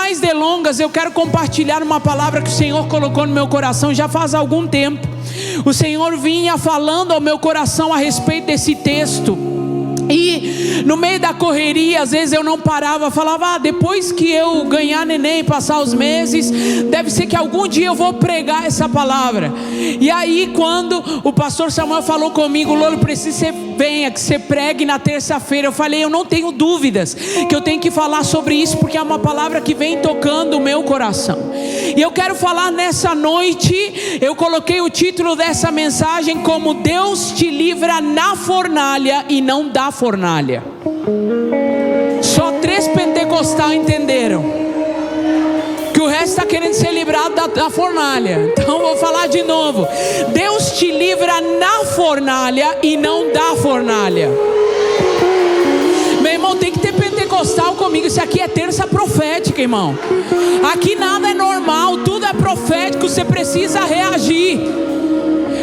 mais delongas, eu quero compartilhar uma palavra que o Senhor colocou no meu coração já faz algum tempo. O Senhor vinha falando ao meu coração a respeito desse texto. E no meio da correria, às vezes eu não parava, falava, depois que eu ganhar neném, passar os meses, deve ser que algum dia eu vou pregar essa palavra. E aí quando o pastor Samuel falou comigo, Lolo, precisa que venha, que você pregue na terça-feira, eu falei, eu não tenho dúvidas que eu tenho que falar sobre isso, porque é uma palavra que vem tocando o meu coração. E eu quero falar nessa noite, eu coloquei o título dessa mensagem como Deus te livra na fornalha e não da fornalha. Só 3 pentecostais entenderam que o resto está querendo ser livrado da fornalha. Então vou falar de novo. Deus te livra na fornalha e não da fornalha. Meu irmão, tem que ter pentecostal comigo. Isso aqui é terça profética, irmão. Aqui nada é normal, tudo é profético. Você precisa reagir.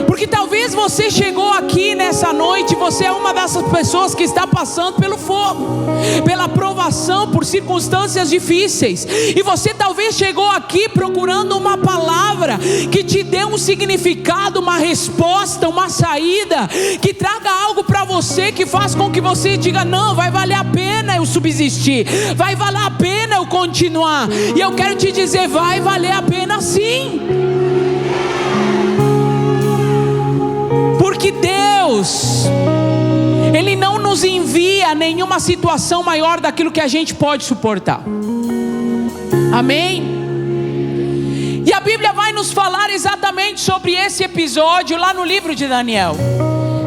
Porque talvez você chegou aqui nessa noite, você é uma dessas pessoas que está passando pelo fogo, pela provação, por circunstâncias difíceis. E você talvez chegou aqui procurando uma palavra que te dê um significado, uma resposta, uma saída, que traga algo para você, que faz com que você diga, não, vai valer a pena eu subsistir, vai valer a pena eu continuar. E eu quero te dizer, vai valer a pena sim. Porque Deus, Ele não nos envia nenhuma situação maior daquilo que a gente pode suportar. Amém? E a Bíblia vai nos falar exatamente sobre esse episódio lá no livro de Daniel.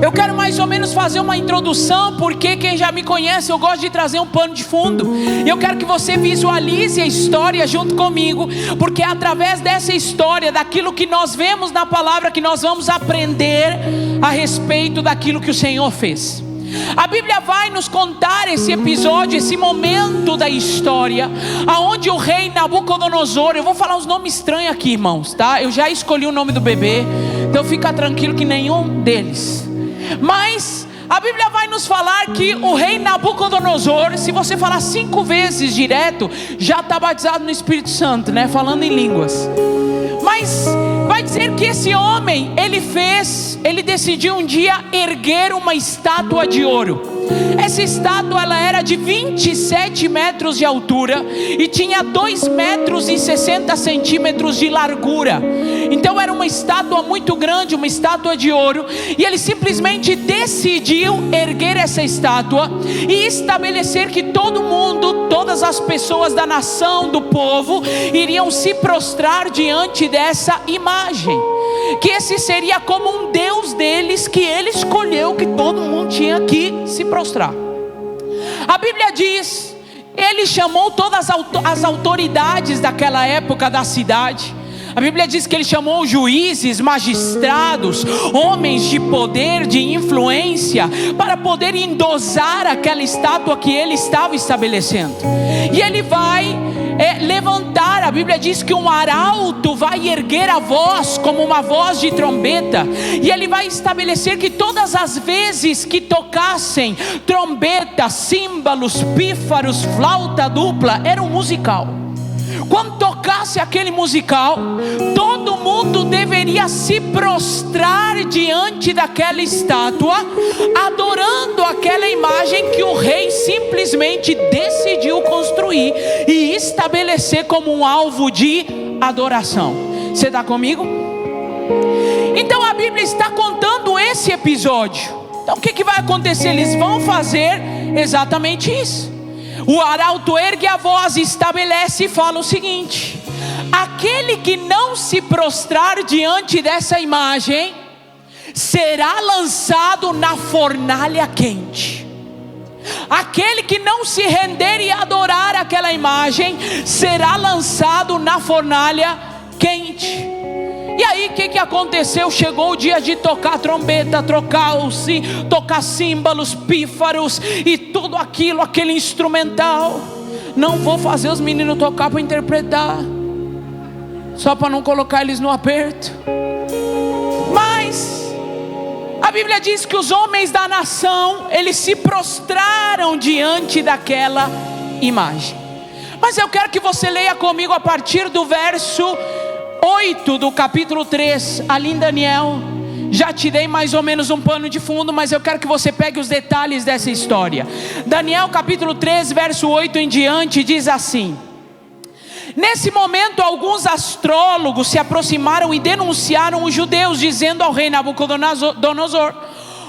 Eu quero mais ou menos fazer uma introdução, porque quem já me conhece, eu gosto de trazer um pano de fundo. E eu quero que você visualize a história junto comigo, porque é através dessa história, daquilo que nós vemos na palavra, que nós vamos aprender a respeito daquilo que o Senhor fez. A Bíblia vai nos contar esse episódio, esse momento da história, aonde o rei Nabucodonosor, eu vou falar uns nomes estranhos aqui, irmãos, tá? Eu já escolhi o nome do bebê, então fica tranquilo que nenhum deles. Mas a Bíblia vai nos falar que o rei Nabucodonosor, se você falar 5 vezes direto, já está batizado no Espírito Santo, né? Falando em línguas. Mas vai dizer que esse homem, ele decidiu um dia erguer uma estátua de ouro. Essa estátua, ela era de 27 metros de altura e tinha 2,60 metros de largura. Então era uma estátua muito grande, uma estátua de ouro. E ele simplesmente decidiu erguer essa estátua e estabelecer que todo mundo, todas as pessoas da nação, do povo, iriam se prostrar diante dessa imagem. Que esse seria como um Deus deles, que ele escolheu que todo mundo tinha que se prostrar. A Bíblia diz, ele chamou todas as autoridades daquela época da cidade. A Bíblia diz que ele chamou juízes, magistrados, homens de poder, de influência, para poder endosar aquela estátua que ele estava estabelecendo. E ele vai levantar, a Bíblia diz que um arauto vai erguer a voz como uma voz de trombeta, e ele vai estabelecer que todas as vezes que tocassem trombeta, símbolos, pífaros, flauta dupla, era um musical. Quando tocasse aquele musical, todo mundo deveria se prostrar diante daquela estátua, adorando aquela imagem que o rei simplesmente decidiu construir e estabelecer como um alvo de adoração. Você está comigo? Então a Bíblia está contando esse episódio. Então o que vai acontecer? Eles vão fazer exatamente isso. O arauto ergue a voz e estabelece e fala o seguinte: aquele que não se prostrar diante dessa imagem será lançado na fornalha quente. Aquele que não se render e adorar aquela imagem será lançado na fornalha quente. E aí o que aconteceu? Chegou o dia de tocar trombeta, tocar símbolos, pífaros e tudo aquilo, aquele instrumental. Não vou fazer os meninos tocar para interpretar, só para não colocar eles no aperto. Mas a Bíblia diz que os homens da nação, eles se prostraram diante daquela imagem. Mas eu quero que você leia comigo a partir do verso 8 do capítulo 3, ali em Daniel. Já te dei mais ou menos um pano de fundo, mas eu quero que você pegue os detalhes dessa história. Daniel capítulo 3, verso 8 em diante, diz assim: nesse momento alguns astrólogos se aproximaram e denunciaram os judeus, dizendo ao rei Nabucodonosor: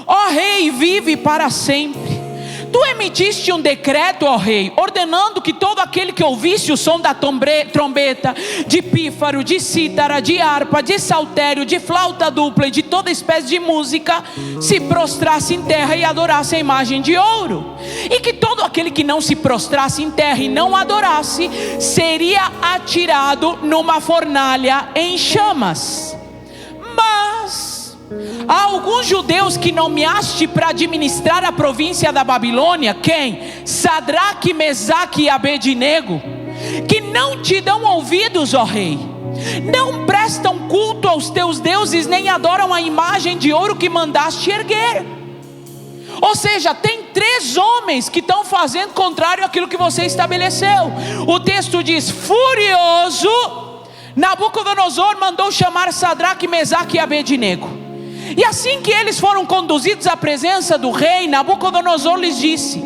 ó rei, vive para sempre. Tu emitiste um decreto, ó rei, ordenando que todo aquele que ouvisse o som da trombeta, de pífaro, de cítara, de harpa, de saltério, de flauta dupla e de toda espécie de música, se prostrasse em terra e adorasse a imagem de ouro. E que todo aquele que não se prostrasse em terra e não adorasse, seria atirado numa fornalha em chamas. Mas há alguns judeus que nomeaste para administrar a província da Babilônia, quem? Sadraque, Mesaque e Abednego, que não te dão ouvidos, ó rei, não prestam culto aos teus deuses, nem adoram a imagem de ouro que mandaste erguer. Ou seja, tem 3 homens que estão fazendo contrário àquilo que você estabeleceu. O texto diz: furioso, Nabucodonosor mandou chamar Sadraque, Mesaque e Abednego. E assim que eles foram conduzidos à presença do rei, Nabucodonosor lhes disse: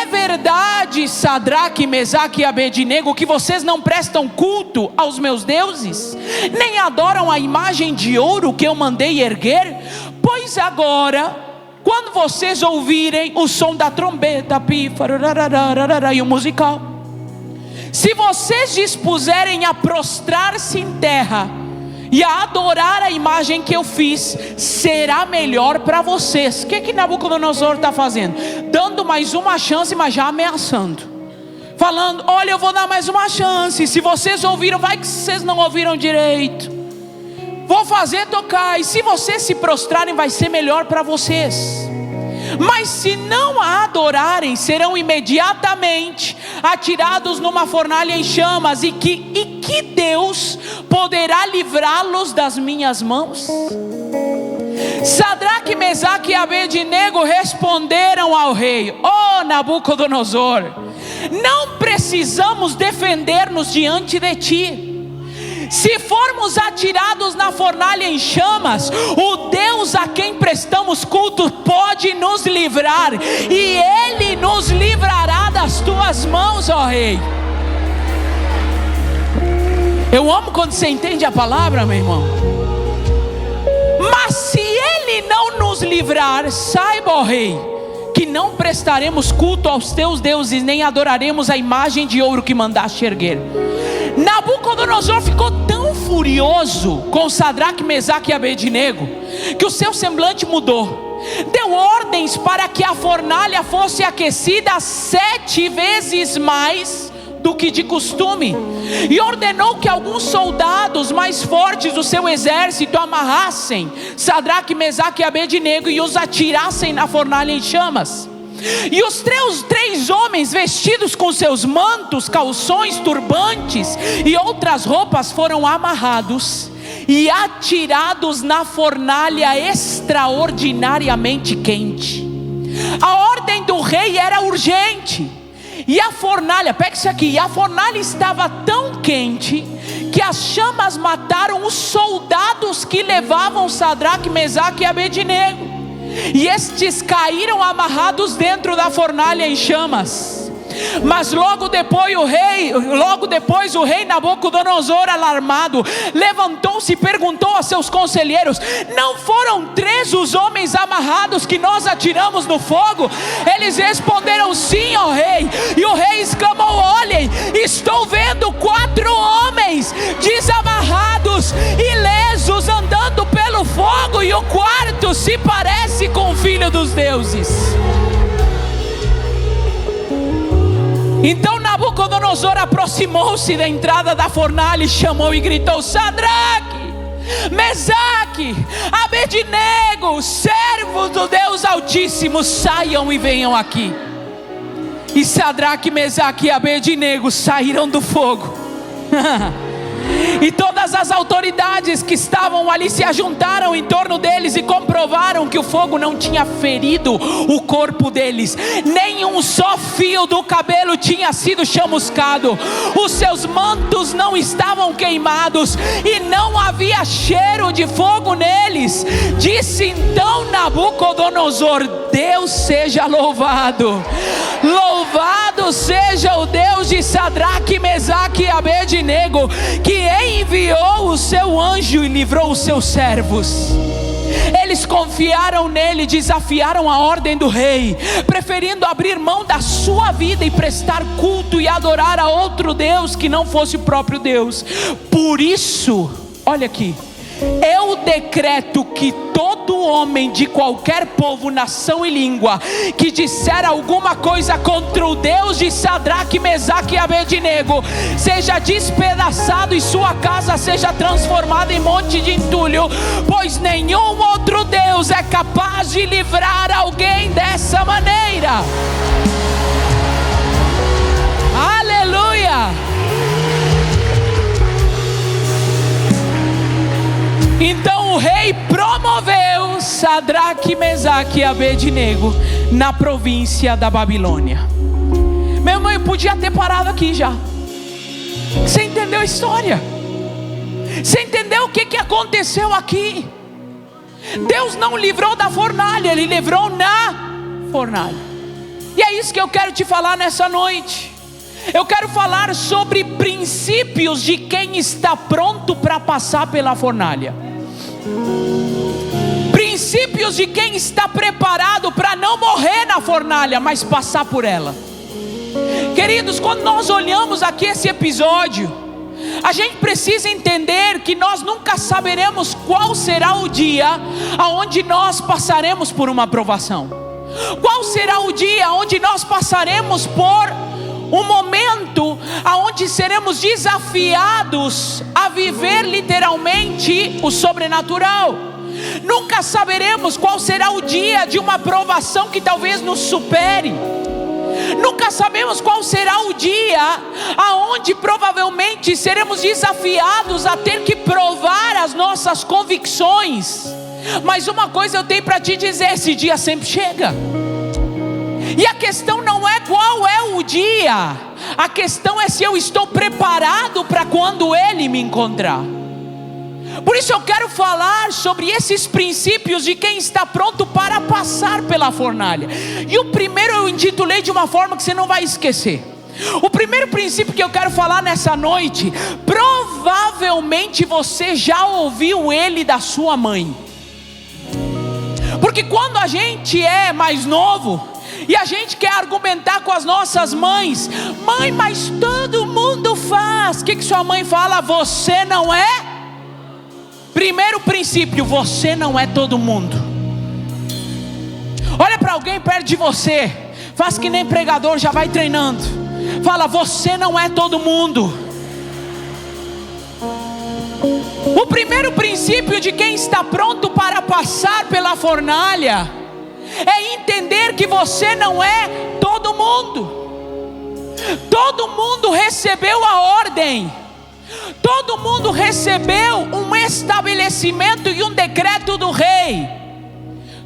é verdade, Sadraque, Mesaque e Abednego, que vocês não prestam culto aos meus deuses, nem adoram a imagem de ouro que eu mandei erguer? Pois agora, quando vocês ouvirem o som da trombeta, pífaro, e o musical, se vocês dispuserem a prostrar-se em terra e a adorar a imagem que eu fiz, será melhor para vocês. O que Nabucodonosor está fazendo? Dando mais uma chance, mas já ameaçando, falando: olha, eu vou dar mais uma chance, se vocês ouviram, vai que vocês não ouviram direito, vou fazer tocar, e se vocês se prostrarem, vai ser melhor para vocês. Mas se não a adorarem, serão imediatamente atirados numa fornalha em chamas. E que Deus poderá livrá-los das minhas mãos? Sadraque, Mesaque e Abednego responderam ao rei: ó Nabucodonosor, não precisamos defender-nos diante de ti. Se formos atirados na fornalha em chamas, o Deus a quem prestamos culto pode nos livrar, e Ele nos livrará das tuas mãos, ó rei. Eu amo quando você entende a palavra, meu irmão. Mas se Ele não nos livrar, saiba, ó rei, que não prestaremos culto aos teus deuses, nem adoraremos a imagem de ouro que mandaste erguer. Nabucodonosor ficou tão furioso com Sadraque, Mesaque e Abednego, que o seu semblante mudou. Deu ordens para que a fornalha fosse aquecida 7 vezes mais do que de costume, e ordenou que alguns soldados mais fortes do seu exército amarrassem Sadraque, Mesaque e Abednego e os atirassem na fornalha em chamas. E os 3 homens, vestidos com seus mantos, calções, turbantes e outras roupas, foram amarrados e atirados na fornalha extraordinariamente quente. A ordem do rei era urgente, e a fornalha, pegue isso aqui, a fornalha estava tão quente que as chamas mataram os soldados que levavam Sadraque, Mesaque e Abednego, e estes caíram amarrados dentro da fornalha em chamas. Mas logo depois o rei Nabucodonosor, alarmado, levantou-se e perguntou a seus conselheiros: não foram 3 os homens amarrados que nós atiramos no fogo? Eles responderam: sim, ó rei. E o rei exclamou: olhem, estou vendo 4 homens desamarrados, ilesos, andando pelo fogo, e o 4º se parece com o filho dos deuses. Então Nabucodonosor aproximou-se da entrada da fornalha e chamou e gritou: Sadraque, Mesaque, Abednego, servos do Deus Altíssimo, saiam e venham aqui. E Sadraque, Mesaque e Abednego saíram do fogo E todas as autoridades que estavam ali se ajuntaram em torno deles e comprovaram que o fogo não tinha ferido o corpo deles. Nenhum só fio do cabelo tinha sido chamuscado. Os seus mantos não estavam queimados e não havia cheiro de fogo neles. Disse então Nabucodonosor: Deus seja louvado. Louvado seja o Deus de Sadraque, Mesaque e Abednego, que enviou o seu anjo e livrou os seus servos. Eles confiaram nele, desafiaram a ordem do rei, preferindo abrir mão da sua vida e prestar culto e adorar a outro Deus que não fosse o próprio Deus. Por isso, olha aqui, eu decreto que todo homem de qualquer povo, nação e língua que disser alguma coisa contra o Deus de Sadraque, Mesaque e Abednego seja despedaçado e sua casa seja transformada em monte de entulho, pois nenhum outro Deus é capaz de livrar alguém dessa maneira. Aleluia! Então o rei promoveu Sadraque, Mesaque e Abednego na província da Babilônia. Meu irmão, eu podia ter parado aqui já. Você entendeu a história? Você entendeu o que aconteceu aqui? Deus não livrou da fornalha, Ele livrou na fornalha. E é isso que eu quero te falar nessa noite. Eu quero falar sobre princípios de quem está pronto para passar pela fornalha. Princípios de quem está preparado para não morrer na fornalha, mas passar por ela. Queridos, quando nós olhamos aqui esse episódio, a gente precisa entender que nós nunca saberemos qual será o dia aonde nós passaremos por uma provação. Qual será o dia onde nós passaremos por um momento aonde seremos desafiados a viver literalmente o sobrenatural. Nunca saberemos qual será o dia de uma provação que talvez nos supere. Nunca sabemos qual será o dia aonde provavelmente seremos desafiados a ter que provar as nossas convicções. Mas uma coisa eu tenho para te dizer: esse dia sempre chega. E a questão não é qual é o dia, a questão é se eu estou preparado para quando Ele me encontrar. Por isso eu quero falar sobre esses princípios de quem está pronto para passar pela fornalha. E o primeiro eu intitulei de uma forma que você não vai esquecer. O primeiro princípio que eu quero falar nessa noite, provavelmente você já ouviu ele da sua mãe. Porque quando a gente é mais novo e a gente quer argumentar com as nossas mães: mãe, mas todo mundo faz. O que sua mãe fala? Você não é. Primeiro princípio: você não é todo mundo. Olha para alguém perto de você, faz que nem pregador, já vai treinando. Fala: você não é todo mundo. O primeiro princípio de quem está pronto para passar pela fornalha é entender que você não é todo mundo. Todo mundo recebeu a ordem. Todo mundo recebeu um estabelecimento e um decreto do rei.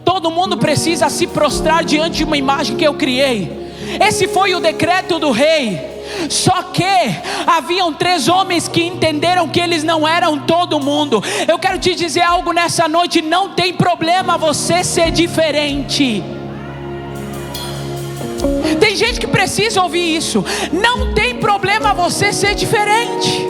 Todo mundo precisa se prostrar diante de uma imagem que eu criei. Esse foi o decreto do rei. Só que haviam 3 homens que entenderam que eles não eram todo mundo. Eu quero te dizer algo nessa noite: não tem problema você ser diferente. Tem gente que precisa ouvir isso. Não tem problema você ser diferente.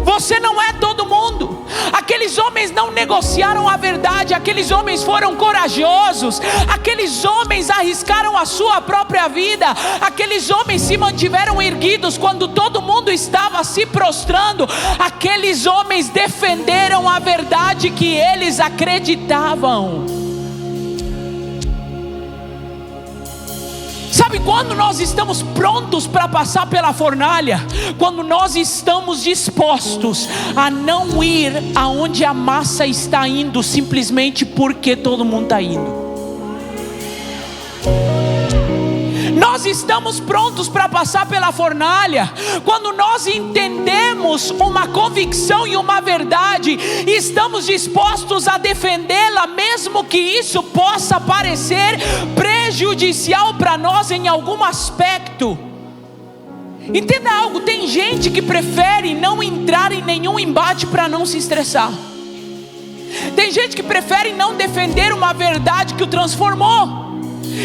Você não é todo mundo. Aqueles homens não negociaram a verdade. Aqueles homens foram corajosos. Aqueles homens arriscaram a sua própria vida. Aqueles homens se mantiveram erguidos quando todo mundo estava se prostrando. Aqueles homens defenderam a verdade que eles acreditavam. Sabe quando nós estamos prontos para passar pela fornalha? Quando nós estamos dispostos a não ir aonde a massa está indo, simplesmente porque todo mundo está indo. Nós estamos prontos para passar pela fornalha quando nós entendemos temos uma convicção e uma verdade, e estamos dispostos a defendê-la, mesmo que isso possa parecer prejudicial para nós em algum aspecto. Entenda algo, tem gente que prefere não entrar em nenhum embate para não se estressar. Tem gente que prefere não defender uma verdade que o transformou.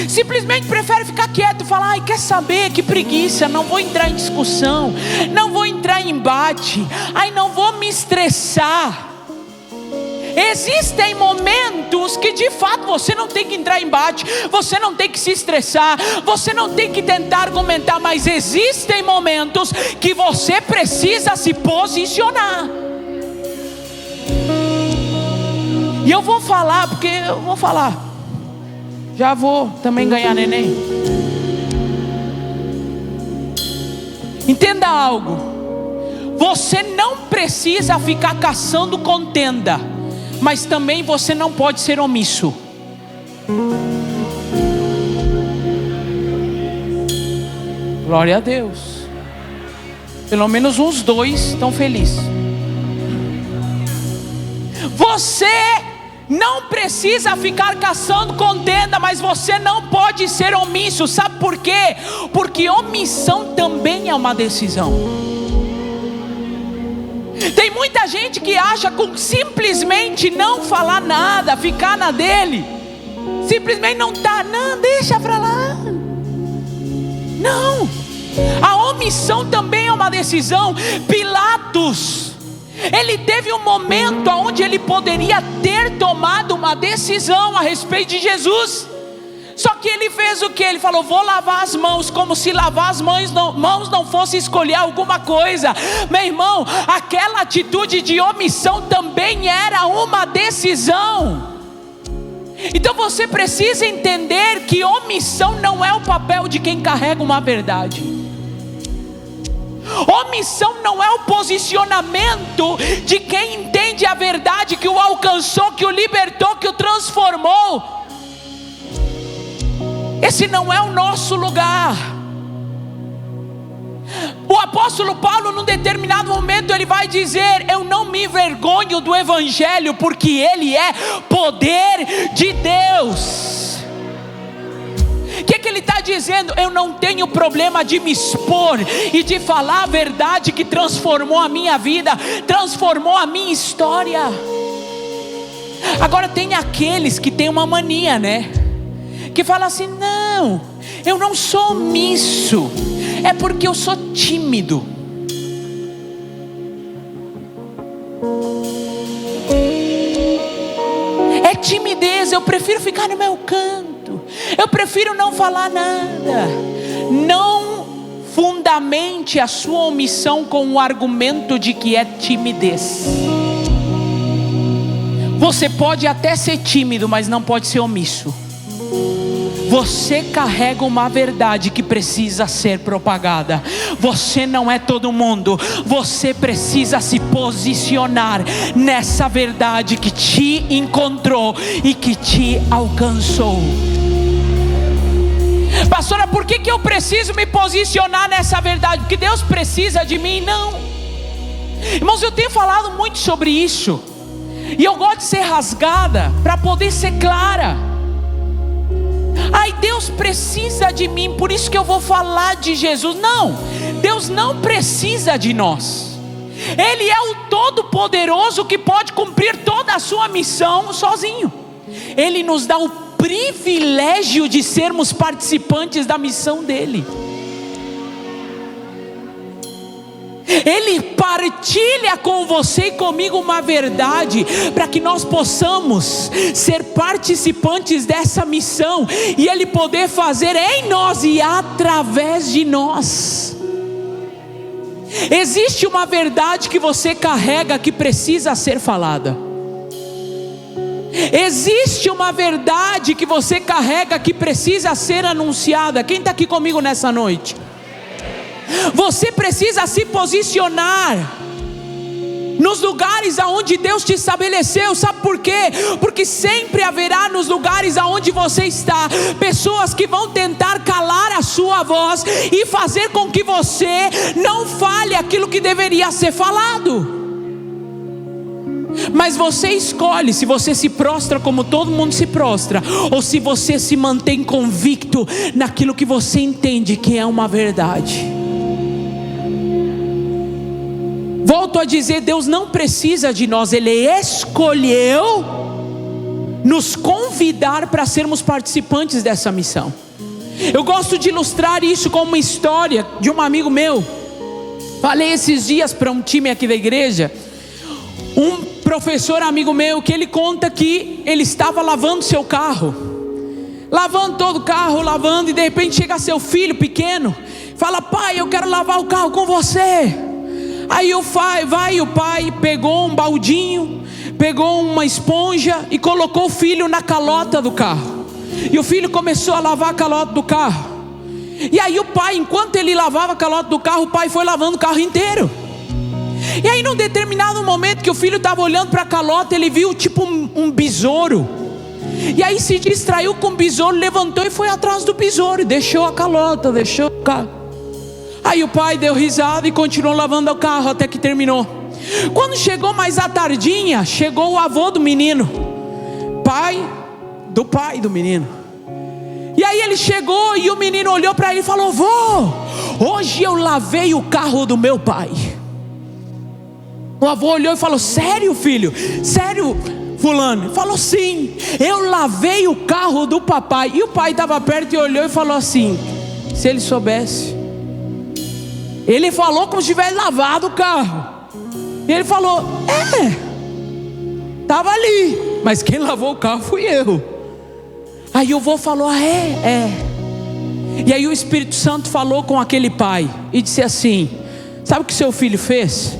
Simplesmente prefere ficar quieto e falar: ai, quer saber, que preguiça, não vou entrar em discussão, não vou entrar em embate, ai, não vou me estressar. Existem momentos que de fato você não tem que entrar em embate, você não tem que se estressar, você não tem que tentar argumentar, mas existem momentos que você precisa se posicionar. E eu vou falar, porque eu vou falar, já vou também ganhar neném. Entenda algo, você não precisa ficar caçando contenda, mas também você não pode ser omisso. Glória a Deus. Pelo menos uns dois estão felizes. Você não precisa ficar caçando contenda, mas você não pode ser omisso. Sabe por quê? Porque omissão também é uma decisão. Tem muita gente que acha que simplesmente não falar nada, ficar na dele, simplesmente não deixa pra lá. Não, a omissão também é uma decisão. Pilatos, ele teve um momento onde ele poderia ter tomado uma decisão a respeito de Jesus. Só que ele fez o que? Ele falou: vou lavar as mãos, como se lavar as mãos não fosse escolher alguma coisa. Meu irmão, aquela atitude de omissão também era uma decisão. Então você precisa entender que omissão não é o papel de quem carrega uma verdade. Omissão não é o posicionamento de quem entende a verdade, que o alcançou, que o libertou, que o transformou. Esse não é o nosso lugar. O apóstolo Paulo, num determinado momento, ele vai dizer: eu não me envergonho do evangelho, porque ele é poder de Deus. O que ele está dizendo? Eu não tenho problema de me expor e de falar a verdade que transformou a minha vida, transformou a minha história. Agora tem aqueles que têm uma mania, né? Que fala assim: não, eu não sou omisso, é porque eu sou tímido. É timidez, eu prefiro ficar no meu canto, eu prefiro não falar nada. Não fundamente a sua omissão com o argumento de que é timidez. Você pode até ser tímido, mas não pode ser omisso. Você carrega uma verdade que precisa ser propagada. Você não é todo mundo. Você precisa se posicionar nessa verdade que te encontrou e que te alcançou. Pastora, por que eu preciso me posicionar nessa verdade? Porque Deus precisa de mim? Não. Irmãos, eu tenho falado muito sobre isso, e eu gosto de ser rasgada para poder ser clara. Ai, Deus precisa de mim, por isso que eu vou falar de Jesus. Não, Deus não precisa de nós. Ele é o Todo-Poderoso que pode cumprir toda a sua missão sozinho. Ele nos dá o privilégio de sermos participantes da missão dele. Ele partilha com você e comigo uma verdade, para que nós possamos ser participantes dessa missão, e Ele poder fazer em nós e através de nós. Existe uma verdade que você carrega que precisa ser falada. Existe uma verdade que você carrega que precisa ser anunciada. Quem está aqui comigo nessa noite? Você precisa se posicionar. nos lugares aonde Deus te estabeleceu. Sabe por quê? Porque sempre haverá nos lugares aonde você está pessoas que vão tentar calar a sua voz e fazer com que você não fale aquilo que deveria ser falado. Mas você escolhe se você se prostra como todo mundo se prostra, ou se você se mantém convicto naquilo que você entende que é uma verdade. Volto a dizer, Deus não precisa de nós, Ele escolheu nos convidar para sermos participantes dessa missão. Eu gosto de ilustrar isso com uma história de um amigo meu. Falei esses dias para um time aqui da igreja, um professor amigo meu, que ele conta que ele estava lavando seu carro, lavando todo o carro, lavando, e de repente chega seu filho pequeno, fala: pai, eu quero lavar o carro com você. Aí o pai pegou um baldinho, pegou uma esponja e colocou o filho na calota do carro, e o filho começou a lavar a calota do carro. E aí o pai, enquanto ele lavava a calota do carro, o pai foi lavando o carro inteiro. E aí num determinado momento que o filho estava olhando para a calota, ele viu tipo um besouro. E aí se distraiu com o besouro, levantou e foi atrás do besouro, e deixou a calota, deixou o carro. Aí o pai deu risada e continuou lavando o carro até que terminou. Quando chegou mais à tardinha, chegou o avô do menino, pai do menino. E aí ele chegou e o menino olhou para ele e falou: vô, hoje eu lavei o carro do meu pai. O avô olhou e falou: sério, filho? Sério, fulano? Falou: sim, eu lavei o carro do papai. E o pai estava perto e olhou e falou assim: se ele soubesse. Ele falou como se tivesse lavado o carro. E ele falou: estava ali, mas quem lavou o carro fui eu. Aí o avô falou: E aí o Espírito Santo falou com aquele pai e disse assim: sabe o que seu filho fez?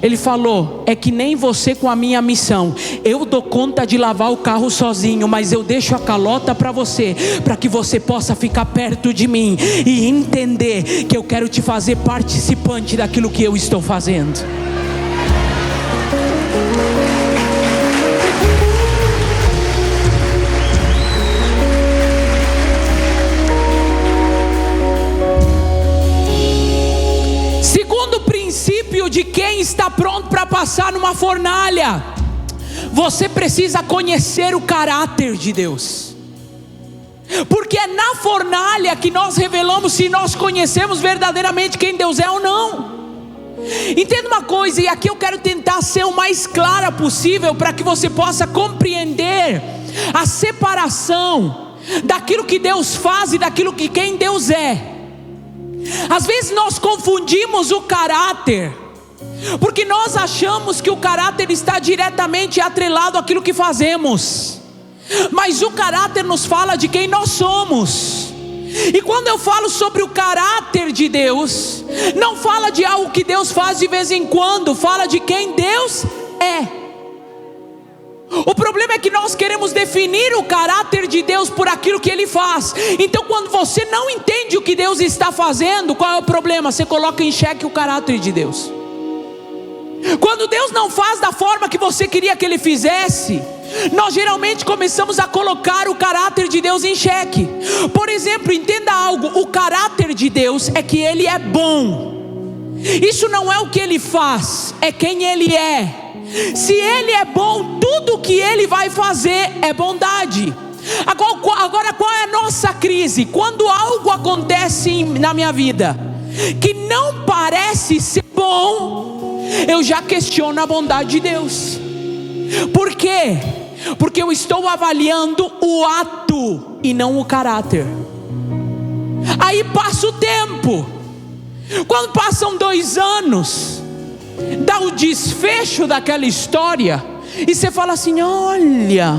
Ele falou: é que nem você com a minha missão. Eu dou conta de lavar o carro sozinho, mas eu deixo a calota para você, para que você possa ficar perto de mim e entender que eu quero te fazer participante daquilo que eu estou fazendo. De quem está pronto para passar numa fornalha: você precisa conhecer o caráter de Deus, porque é na fornalha que nós revelamos se nós conhecemos verdadeiramente quem Deus é ou não. Entenda uma coisa, e aqui eu quero tentar ser o mais clara possível, para que você possa compreender a separação daquilo que Deus faz e daquilo que quem Deus é. Às vezes nós confundimos o caráter, porque nós achamos que o caráter está diretamente atrelado àquilo que fazemos, mas o caráter nos fala de quem nós somos. E quando eu falo sobre o caráter de Deus, não fala de algo que Deus faz de vez em quando, fala de quem Deus é. O problema é que nós queremos definir o caráter de Deus por aquilo que Ele faz. Então quando você não entende o que Deus está fazendo, qual é o problema? Você coloca em xeque o caráter de Deus. Quando Deus não faz da forma que você queria que Ele fizesse, nós geralmente começamos a colocar o caráter de Deus em xeque. Por exemplo, entenda algo: o caráter de Deus é que Ele é bom. Isso não é o que Ele faz, é quem Ele é. Se Ele é bom, tudo que Ele vai fazer é bondade. Agora qual é a nossa crise? Quando algo acontece na minha vida que não parece ser bom, eu já questiono a bondade de Deus. Por quê? Porque eu estou avaliando o ato e não o caráter. Aí passa o tempo. Quando passam 2 anos, dá o desfecho daquela história, e você fala assim: olha,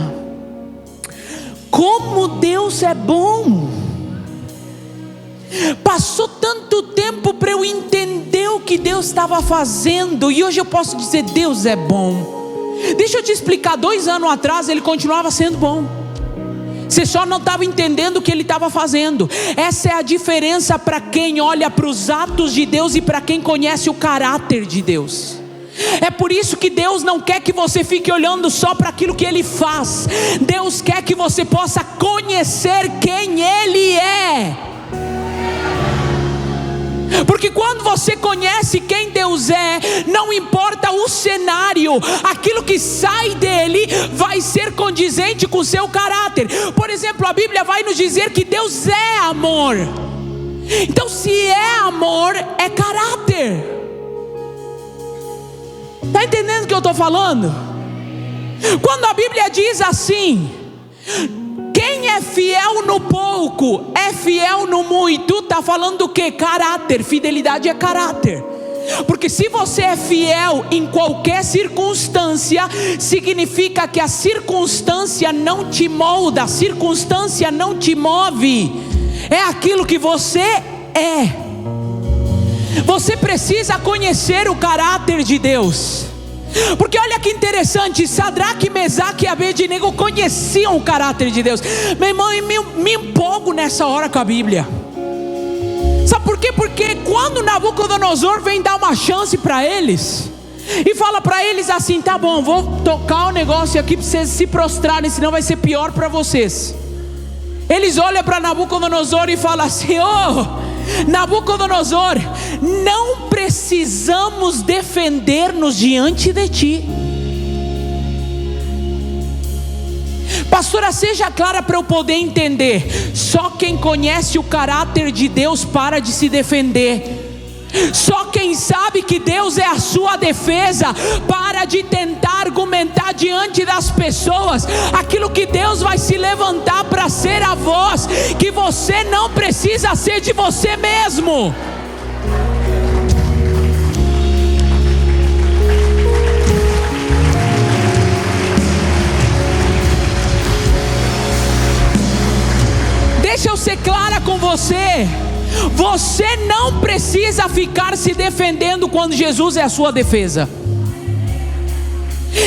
como Deus é bom. Passou tanto tempo para eu entender o que Deus estava fazendo, e hoje eu posso dizer: Deus é bom. Deixa eu te explicar, 2 anos atrás Ele continuava sendo bom. Você só não estava entendendo o que Ele estava fazendo. Essa é a diferença para quem olha para os atos de Deus e para quem conhece o caráter de Deus. É por isso que Deus não quer que você fique olhando só para aquilo que Ele faz. Deus quer que você possa conhecer quem Ele é. Porque quando você conhece quem Deus é, não importa o cenário, aquilo que sai dele vai ser condizente com o seu caráter. Por exemplo, a Bíblia vai nos dizer que Deus é amor. Então, se é amor, é caráter. Está entendendo o que eu estou falando? Quando a Bíblia diz assim: quem é fiel no pouco é fiel no muito, está falando do que? Caráter. Fidelidade é caráter. Porque se você é fiel em qualquer circunstância, significa que a circunstância não te molda, a circunstância não te move. É aquilo que você é. Você precisa conhecer o caráter de Deus. Porque olha que interessante, Sadraque, Mesaque e Abednego conheciam o caráter de Deus. Meu irmão, eu me empolgo nessa hora com a Bíblia. Sabe por quê? Porque quando Nabucodonosor vem dar uma chance para eles e fala para eles assim: tá bom, vou tocar o negócio aqui para vocês se prostrarem, senão vai ser pior para vocês. Eles olham para Nabucodonosor e falam assim: Nabucodonosor, não precisamos defender-nos diante de ti. Pastora, seja clara para eu poder entender. Só quem conhece o caráter de Deus para de se defender. Só quem sabe que Deus é a sua defesa para de tentar argumentar diante das pessoas aquilo que Deus vai se levantar para ser a voz que você não precisa ser de você mesmo. Deixa eu ser clara com você. Você não precisa ficar se defendendo quando Jesus é a sua defesa.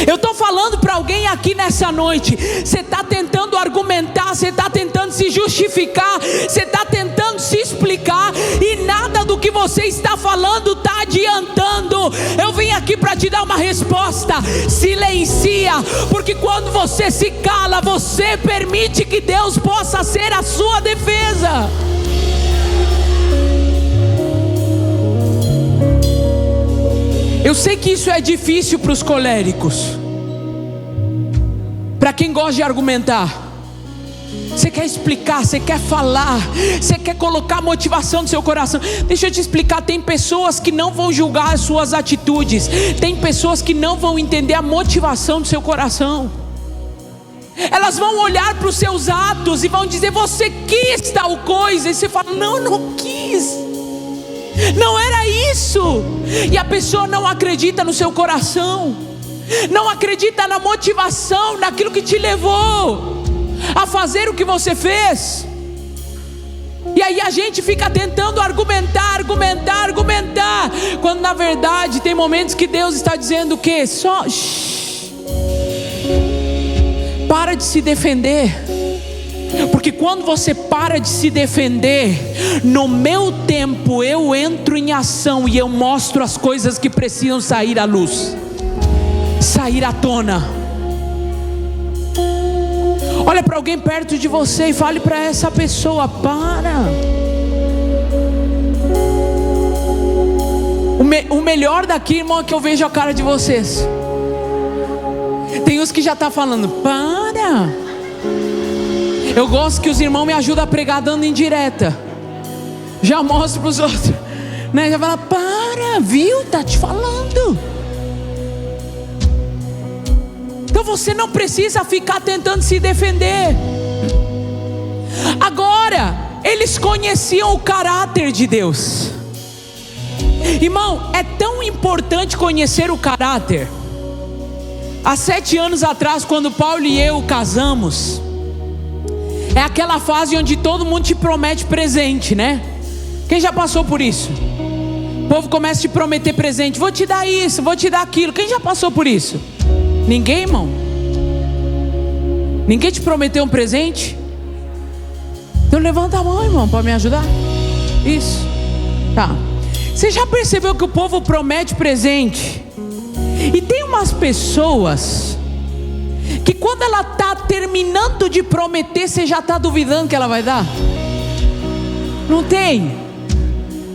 Eu estou falando para alguém aqui nessa noite. Você está tentando argumentar, você está tentando se justificar, você está tentando se explicar, e nada do que você está falando está adiantando. Eu vim aqui para te dar uma resposta: silencia, porque quando você se cala, você permite que Deus possa ser a sua defesa. Eu sei que isso é difícil para os coléricos, para quem gosta de argumentar. Você quer explicar, você quer falar, você quer colocar motivação no seu coração. Deixa eu te explicar, tem pessoas que não vão julgar as suas atitudes, tem pessoas que não vão entender a motivação do seu coração. Elas vão olhar para os seus atos e vão dizer: você quis tal coisa, e você fala: não quis, não era isso. E a pessoa não acredita no seu coração, não acredita na motivação, naquilo que te levou a fazer o que você fez. E aí a gente fica tentando argumentar, quando na verdade tem momentos que Deus está dizendo o quê? Só para de se defender. Porque quando você para de se defender, no meu tempo eu entro em ação e eu mostro as coisas que precisam sair à luz, sair à tona. Olha para alguém perto de você e fale para essa pessoa: para. O melhor daqui, irmão, é que eu vejo a cara de vocês. Tem uns que já tá falando: para. Eu gosto que os irmãos me ajudam a pregar dando indireta. Já mostro para os outros, né? Já fala: para, viu? Tá te falando. Então você não precisa ficar tentando se defender. Agora, eles conheciam o caráter de Deus. Irmão, é tão importante conhecer o caráter. Há 7 anos atrás, quando Paulo e eu casamos, é aquela fase onde todo mundo te promete presente, né? Quem já passou por isso? O povo começa a te prometer presente: vou te dar isso, vou te dar aquilo. Quem já passou por isso? Ninguém, irmão? Ninguém te prometeu um presente? Então levanta a mão, irmão, para me ajudar. Isso. Tá. Você já percebeu que o povo promete presente E tem umas pessoas que quando ela está terminando de prometer, você já está duvidando que ela vai dar. Não tem?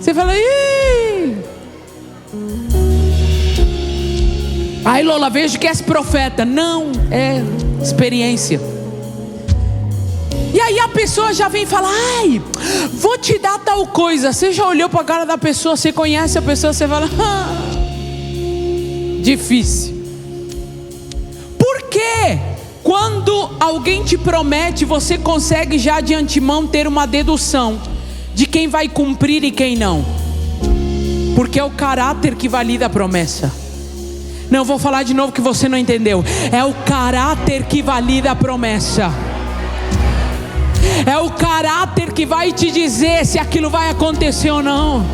Você fala, ih. Aí Lola, vejo que és profeta. Não, é experiência. E aí a pessoa já vem e fala, ai, vou te dar tal coisa. Você já olhou para a cara da pessoa, você conhece a pessoa, você fala, difícil. Por quê? Quando alguém te promete, você consegue já de antemão ter uma dedução de quem vai cumprir e quem não. Porque é o caráter que valida a promessa. Não, eu vou falar de novo que você não entendeu. É o caráter que valida a promessa. É o caráter que vai te dizer se aquilo vai acontecer ou não.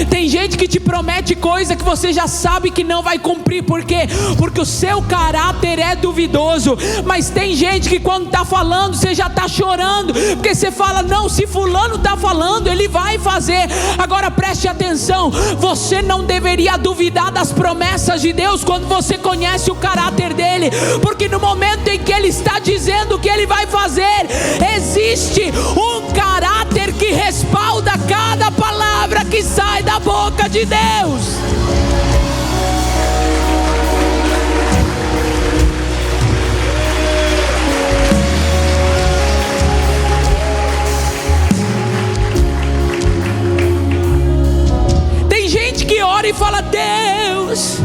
Tem gente que te promete coisa que você já sabe que não vai cumprir. Por quê? Porque o seu caráter é duvidoso. Mas tem gente que quando está falando, você já está chorando, porque você fala, não, se fulano está falando, ele vai fazer. Agora preste atenção, você não deveria duvidar das promessas de Deus quando você conhece o caráter dele. Porque no momento em que ele está dizendo que ele vai fazer, existe um caráter que respalda cada palavra que sai da boca de Deus. Tem gente que ora e fala, Deus,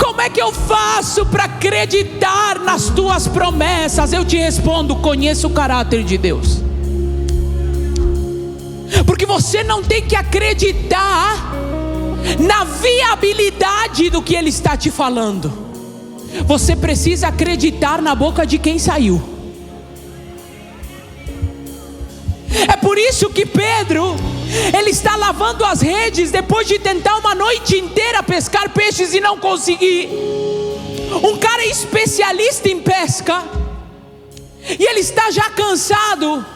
como é que eu faço para acreditar nas tuas promessas? Eu te respondo, conheça o caráter de Deus. Porque você não tem que acreditar na viabilidade do que Ele está te falando. Você precisa acreditar na boca de quem saiu. É por isso que Pedro, ele está lavando as redes depois de tentar uma noite inteira pescar peixes e não conseguir. Um cara especialista em pesca, e ele está já cansado.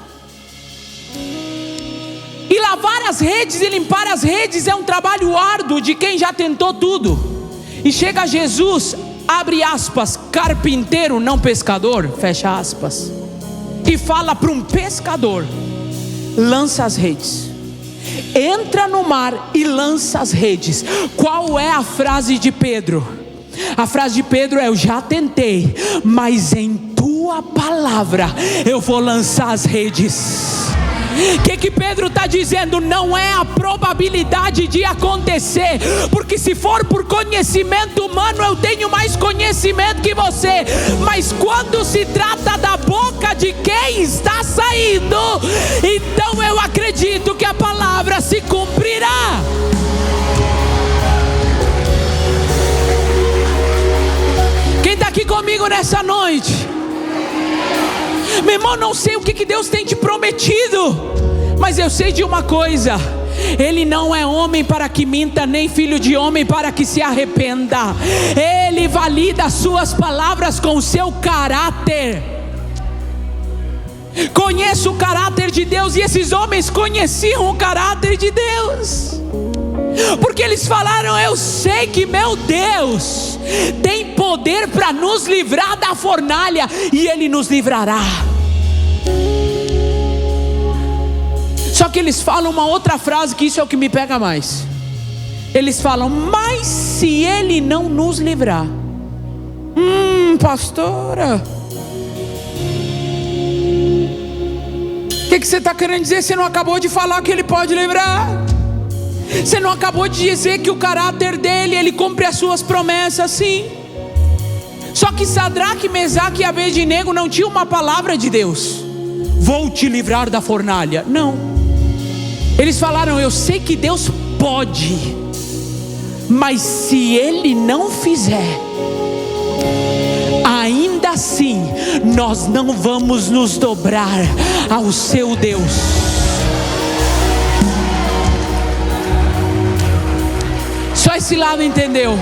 E lavar as redes e limpar as redes é um trabalho árduo de quem já tentou tudo. E chega Jesus, abre aspas, carpinteiro, não pescador, fecha aspas, e fala para um pescador, lança as redes. Entra no mar e lança as redes. Qual é a frase de Pedro? A frase de Pedro é, eu já tentei, mas em tua palavra eu vou lançar as redes. O que Pedro está dizendo? Não é a probabilidade de acontecer, porque se for por conhecimento humano, eu tenho mais conhecimento que você. Mas quando se trata da boca de quem está saindo, então eu acredito que a palavra se cumprirá. Quem está aqui comigo nessa noite? Meu irmão, não sei o que Deus tem te prometido, mas eu sei de uma coisa: Ele não é homem para que minta, nem filho de homem para que se arrependa. Ele valida as suas palavras com o seu caráter. Conheço o caráter de Deus, e esses homens conheciam o caráter de Deus, porque eles falaram, eu sei que meu Deus tem poder para nos livrar da fornalha, e Ele nos livrará. Só que eles falam uma outra frase, que isso é o que me pega mais. Eles falam, mas se Ele não nos livrar, pastora, o que você está querendo dizer? Você não acabou de falar que Ele pode livrar? Você não acabou de dizer que o caráter dele, Ele cumpre as suas promessas? Sim. Só que Sadraque, Mesaque e Abednego não tinham uma palavra de Deus, vou te livrar da fornalha. Não. Eles falaram, eu sei que Deus pode, mas se Ele não fizer, ainda assim nós não vamos nos dobrar ao seu Deus. Só esse lado entendeu?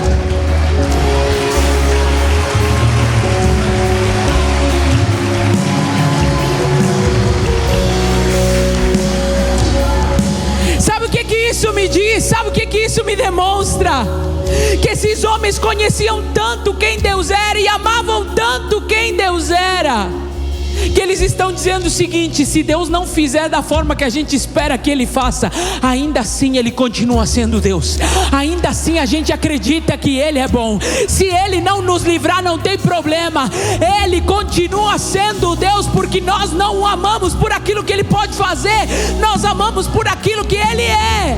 Sabe o que isso me diz? Sabe o que isso me demonstra? Que esses homens conheciam tanto quem Deus era e amavam tanto quem Deus era, que eles estão dizendo o seguinte: se Deus não fizer da forma que a gente espera que Ele faça, ainda assim Ele continua sendo Deus, ainda assim a gente acredita que Ele é bom. Se Ele não nos livrar, não tem problema, Ele continua sendo Deus, porque nós não o amamos por aquilo que Ele pode fazer, nós amamos por aquilo que Ele é.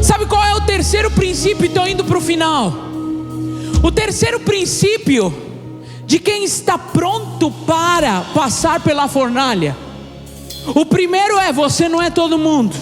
Sabe qual é o terceiro princípio? Estou indo para o final. O terceiro princípio de quem está pronto para passar pela fornalha. O primeiro é: você não é todo mundo.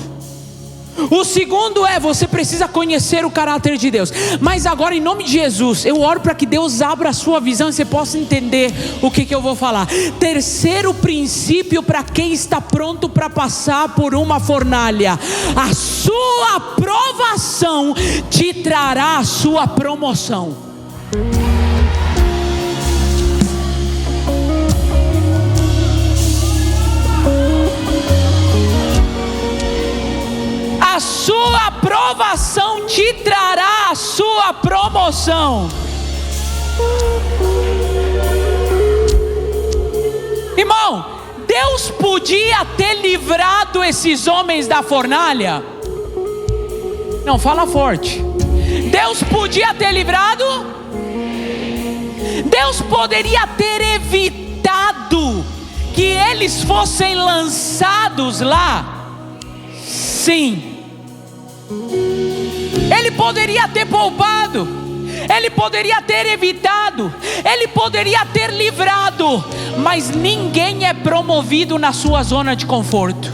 O segundo é: você precisa conhecer o caráter de Deus. Mas agora, em nome de Jesus, eu oro para que Deus abra a sua visão e você possa entender o que eu vou falar. Terceiro princípio para quem está pronto para passar por uma fornalha: a sua provação te trará a sua promoção. A sua provação te trará a sua promoção. Irmão, Deus podia ter livrado esses homens da fornalha. Não, fala forte. Deus podia ter livrado. Deus poderia ter evitado que eles fossem lançados lá. Sim. Ele poderia ter poupado, Ele poderia ter evitado, Ele poderia ter livrado, mas ninguém é promovido na sua zona de conforto.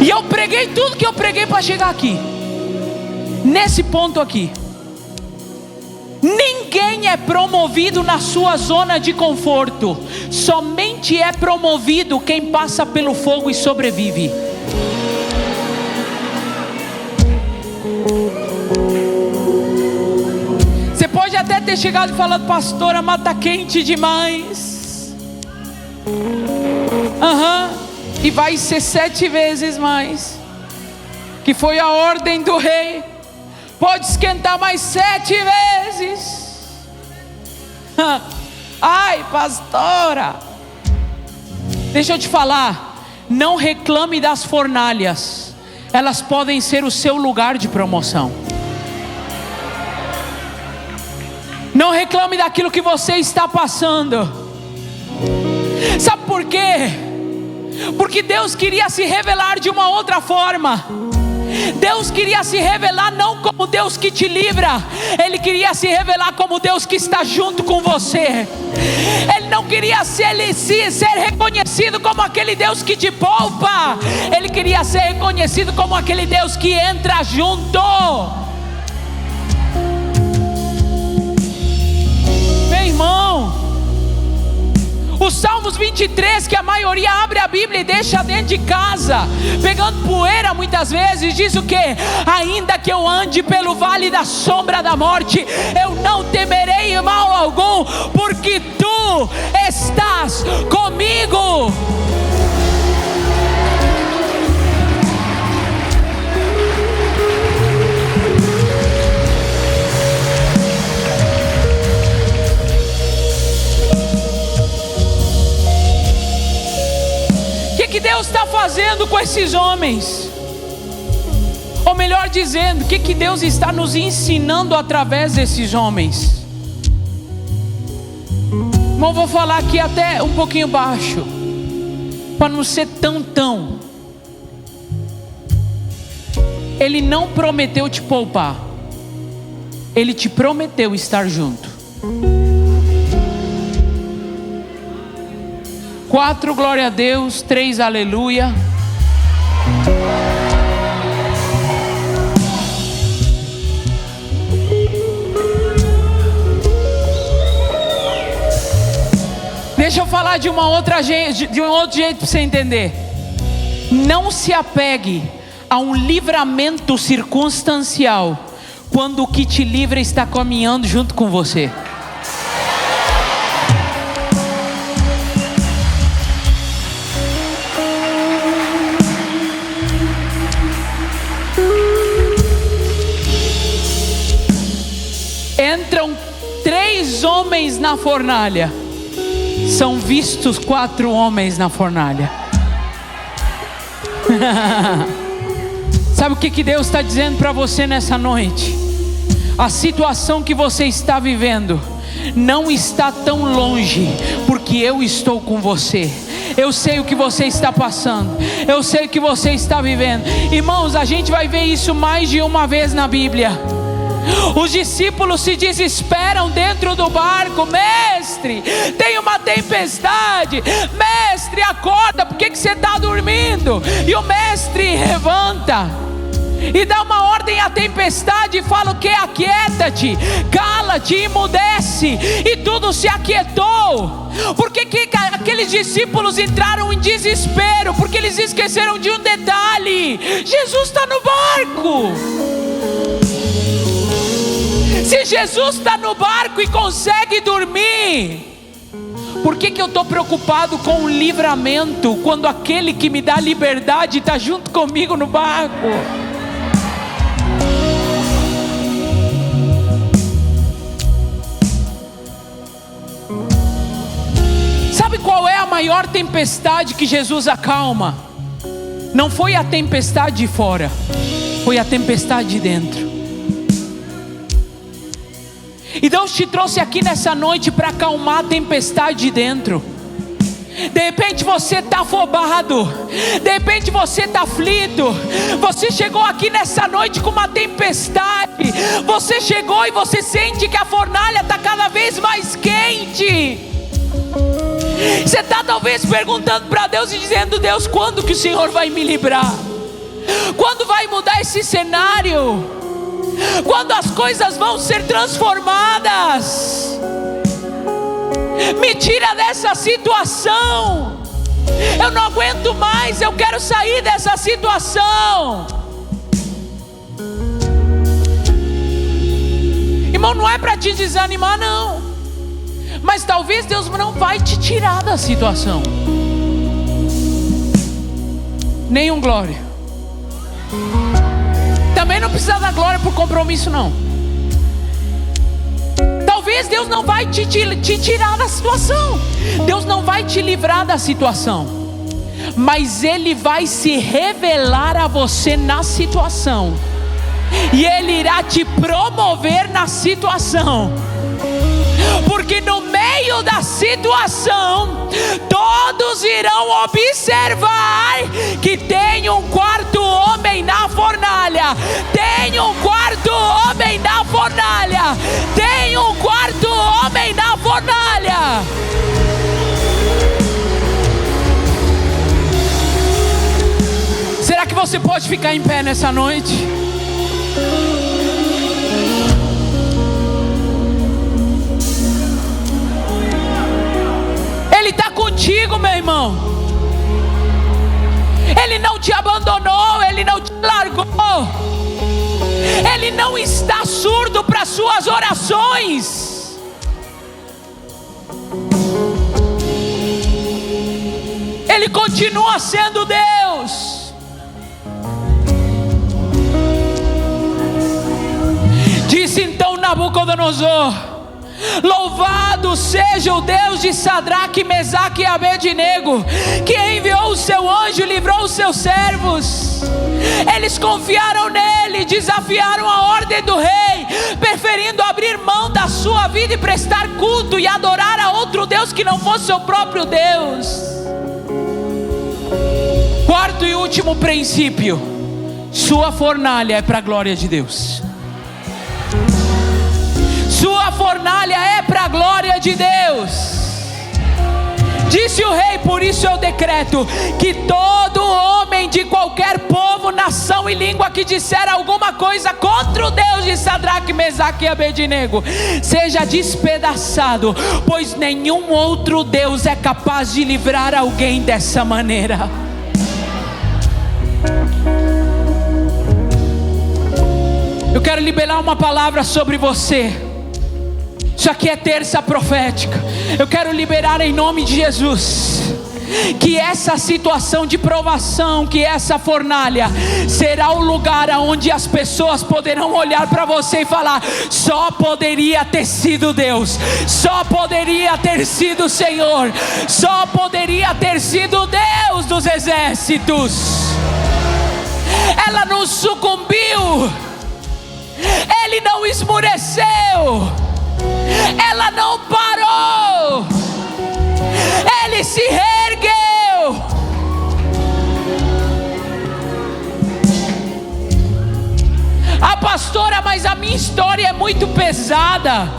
E eu preguei tudo que eu preguei para chegar aqui, nesse ponto aqui. Ninguém é promovido na sua zona de conforto. Somente é promovido quem passa pelo fogo e sobrevive. Você pode até ter chegado falando: pastora, mas tá quente demais. E vai ser 7 vezes mais, que foi a ordem do rei. Pode esquentar mais 7 vezes. Ai, pastora, deixa eu te falar, não reclame das fornalhas, elas podem ser o seu lugar de promoção. Não reclame daquilo que você está passando. Sabe por quê? Porque Deus queria se revelar de uma outra forma. Deus queria se revelar não como Deus que te livra, Ele queria se revelar como Deus que está junto com você. Ele não queria ser reconhecido como aquele Deus que te poupa, Ele queria ser reconhecido como aquele Deus que entra junto. Meu irmão, o Salmos 23, que a maioria abre a Bíblia e deixa dentro de casa, pegando poeira muitas vezes, diz o que? Ainda que eu ande pelo vale da sombra da morte, eu não temerei mal algum, porque Tu estás comigo. O que Deus está fazendo com esses homens? Ou melhor dizendo, o que Deus está nos ensinando através desses homens? Irmão, vou falar aqui até um pouquinho baixo, para não ser tão. Ele não prometeu te poupar, Ele te prometeu estar junto. 4, glória a Deus. 3, aleluia. Deixa eu falar de um outro jeito para você entender. Não se apegue a um livramento circunstancial quando o que te livra está caminhando junto com você. Entram 3 homens na fornalha, são vistos 4 homens na fornalha. Sabe o que Deus está dizendo para você nessa noite? A situação que você está vivendo não está tão longe, porque eu estou com você. Eu sei o que você está passando, eu sei o que você está vivendo. Irmãos, a gente vai ver isso mais de uma vez na Bíblia. Os discípulos se desesperam dentro do barco: mestre, tem uma tempestade, mestre, acorda, por que você está dormindo? E o mestre levanta e dá uma ordem à tempestade e fala o que? Aquieta-te, cala-te, emudece. E tudo se aquietou. Por que aqueles discípulos entraram em desespero? Porque eles esqueceram de um detalhe: Jesus está no barco. Se Jesus está no barco e consegue dormir, por que eu estou preocupado com o livramento, quando aquele que me dá liberdade está junto comigo no barco? Sabe qual é a maior tempestade que Jesus acalma? Não foi a tempestade de fora, foi a tempestade de dentro. E Deus te trouxe aqui nessa noite para acalmar a tempestade de dentro. De repente você está afobado, de repente você está aflito. Você chegou aqui nessa noite com uma tempestade. Você chegou e você sente que a fornalha está cada vez mais quente. Você está talvez perguntando para Deus e dizendo: Deus, quando que o Senhor vai me livrar? Quando vai mudar esse cenário? Quando as coisas vão ser transformadas? Me tira dessa situação. Eu não aguento mais, eu quero sair dessa situação. Irmão, não é para te desanimar não, mas talvez Deus não vai te tirar da situação. Nenhum glória. Também não precisa da glória por compromisso não. Talvez Deus não vai te tirar da situação, Deus não vai te livrar da situação, mas Ele vai se revelar a você na situação, e Ele irá te promover na situação. Porque no meio da situação, todos irão observar que tem um 4º homem na fornalha. Tem um 4º homem na fornalha. Tem um 4º homem na fornalha. Será que você pode ficar em pé nessa noite? Ele está contigo, meu irmão. Ele não te abandonou, Ele não te largou. Ele não está surdo para suas orações. Ele continua sendo Deus. Disse então Nabucodonosor: louvado seja o Deus de Sadraque, Mesaque e Abednego, que enviou o seu anjo e livrou os seus servos. Eles confiaram nele, desafiaram a ordem do rei, preferindo abrir mão da sua vida e prestar culto e adorar a outro Deus que não fosse seu próprio Deus. 4º e último princípio: sua fornalha é para a glória de Deus. Sua fornalha é para a glória de Deus. Disse o rei: por isso eu decreto que todo homem de qualquer povo, nação e língua que disser alguma coisa contra o Deus de Sadraque, Mesaque e Abednego seja despedaçado, pois nenhum outro Deus é capaz de livrar alguém dessa maneira. Eu quero liberar uma palavra sobre você. Isso aqui é terça profética. Eu quero liberar em nome de Jesus que essa situação de provação, que essa fornalha será o lugar onde as pessoas poderão olhar para você e falar: só poderia ter sido Deus, só poderia ter sido o Senhor, só poderia ter sido Deus dos exércitos. Ela não sucumbiu, Ele não esmureceu, ela não parou, Ele se reergueu. Ah, pastora, mas a minha história é muito pesada.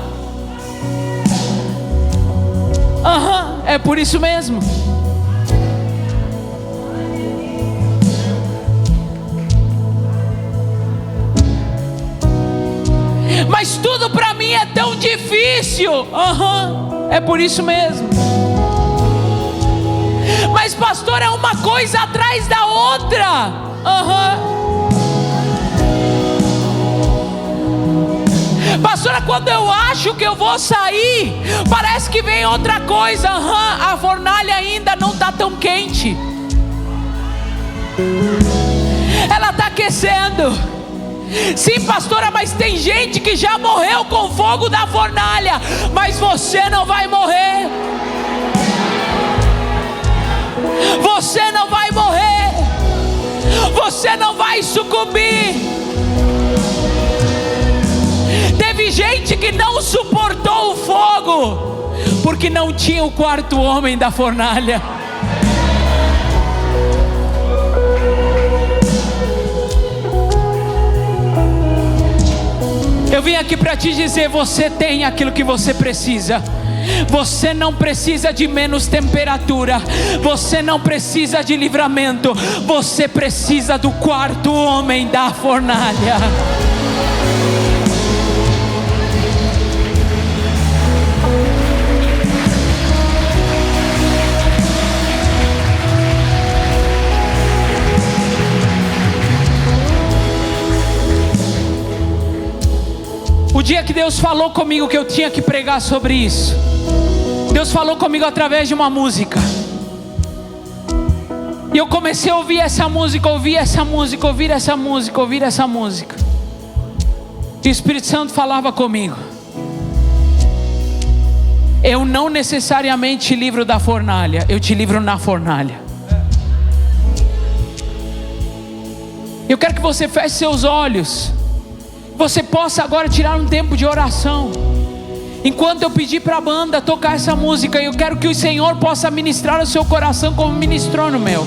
É por isso mesmo. Mas tudo para mim é tão difícil. É por isso mesmo. Mas pastor, é uma coisa atrás da outra. Pastora, quando eu acho que eu vou sair, parece que vem outra coisa. A fornalha ainda não está tão quente, ela está aquecendo. Sim, pastora, mas tem gente que já morreu com o fogo da fornalha. Mas você não vai morrer. Você não vai morrer. Você não vai sucumbir. Teve gente que não suportou o fogo porque não tinha o quarto homem da fornalha. Eu vim aqui para te dizer: você tem aquilo que você precisa. Você não precisa de menos temperatura, você não precisa de livramento, você precisa do quarto homem da fornalha. O dia que Deus falou comigo que eu tinha que pregar sobre isso, Deus falou comigo através de uma música. E eu comecei a ouvir essa música, ouvir essa música, ouvir essa música, ouvir essa música. E o Espírito Santo falava comigo: eu não necessariamente te livro da fornalha, eu te livro na fornalha. Eu quero que você feche seus olhos, você possa agora tirar um tempo de oração. Enquanto eu pedir para a banda tocar essa música, eu quero que o Senhor possa ministrar o seu coração como ministrou no meu.